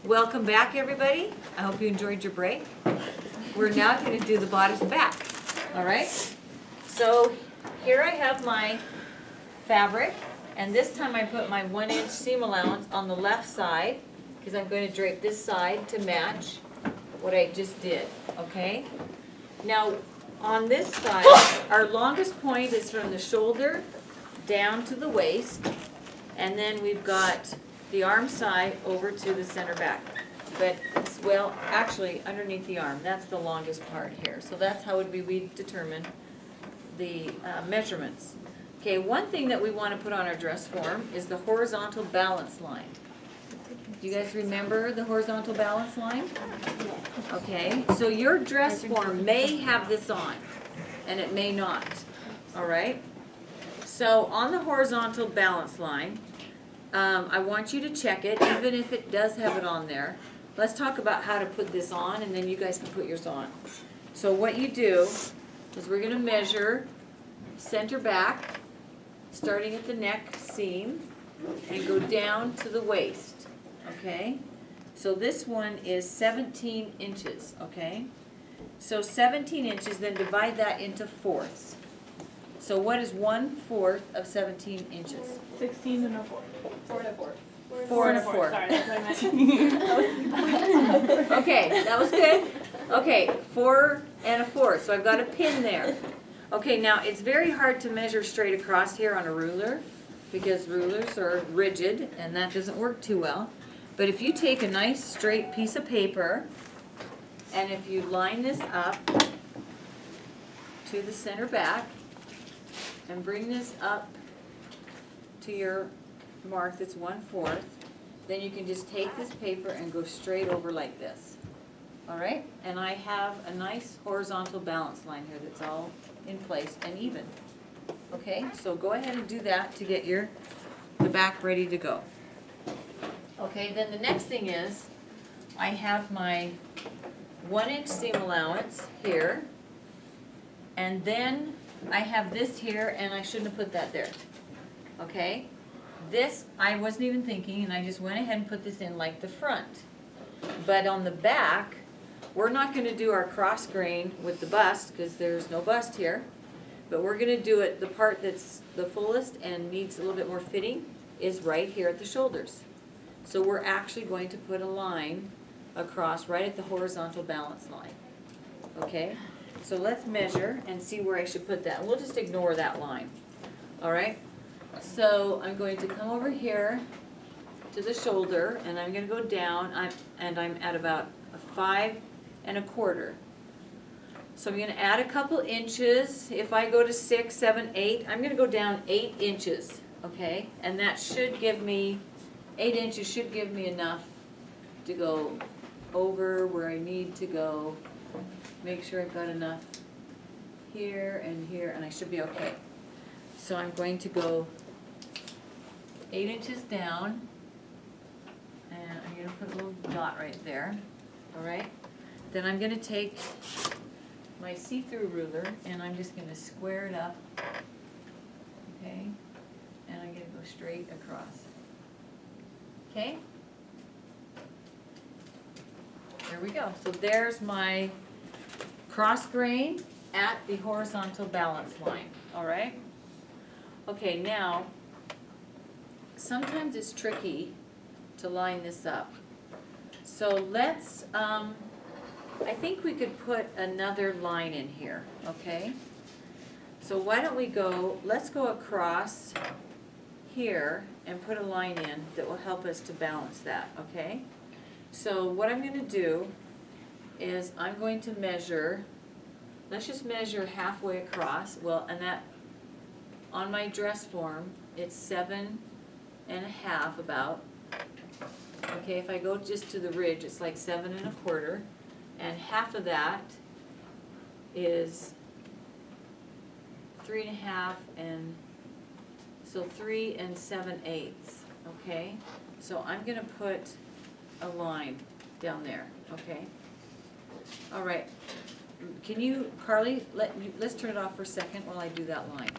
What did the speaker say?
Welcome back, everybody. I hope you enjoyed your break. We're now going to do the bodice back. All right? So here I have my fabric, and this time I put my 1-inch seam allowance on the left side because I'm going to drape this side to match what I just did. Okay? Now, on this side, our longest point is from the shoulder down to the waist, and then we've got the arm side over to the center back. But it's, well, actually underneath the arm, that's the longest part here. So that's how we determine the measurements. Okay, one thing that we want to put on our dress form is the horizontal balance line. Do you guys remember the horizontal balance line? Okay, so your dress form may have this on, and it may not, all right? So on the horizontal balance line, I want you to check it, even if it does have it on there. Let's talk about how to put this on, and then you guys can put yours on. So what you do is we're going to measure center back, starting at the neck seam, and go down to the waist. Okay, so this one is 17 inches, okay? So 17 inches, then divide that into fourths. So what is 1/4 of 17 inches? 16 and a 4. 4 and a 4. 4 and a 4. Sorry, that's what I meant. Okay, that was good. Okay, 4 and a 4. So I've got a pin there. Okay, now it's very hard to measure straight across here on a ruler because rulers are rigid and that doesn't work too well. But if you take a nice straight piece of paper and if you line this up to the center back and bring this up to your mark that's 1/4, then you can just take this paper and go straight over like this. All right? And I have a nice horizontal balance line here that's all in place and even. Okay? So go ahead and do that to get the back ready to go. Okay, then the next thing is I have my 1-inch seam allowance here, and then I have this here, and I shouldn't have put that there. Okay? This, I wasn't even thinking, and I just went ahead and put this in like the front. But on the back, we're not going to do our cross grain with the bust, because there's no bust here. But we're going to do it, the part that's the fullest and needs a little bit more fitting is right here at the shoulders. So we're actually going to put a line across right at the horizontal balance line. Okay? So let's measure and see where I should put that. We'll just ignore that line. All right? So I'm going to come over here to the shoulder, and I'm going to go down, and I'm at about a 5 1/4. So I'm going to add a couple inches. If I go to 6, 7, 8, I'm going to go down 8 inches. Okay? And that should give me, 8 inches should give me enough to go over where I need to go. Make sure I've got enough here, and I should be okay. So I'm going to go 8 inches down, and I'm going to put a little dot right there, all right? Then I'm going to take my see-through ruler, and I'm just going to square it up, okay? And I'm going to go straight across. Okay? There we go. So there's my cross grain at the horizontal balance line. All right? Okay, now, sometimes it's tricky to line this up. So let's, I think we could put another line in here, okay? So why don't we go, let's go across here and put a line in that will help us to balance that, okay? So what I'm going to do is I'm going to measure, let's just measure halfway across. Well, and that, on my dress form, it's 7 1/2 about. Okay, if I go just to the ridge, it's like 7 1/4, and half of that is 3 1/2, and so 3 7/8. Okay, so I'm going to put a line down there. Okay. All right. Can you, Carly, let's turn it off for a second while I do that line.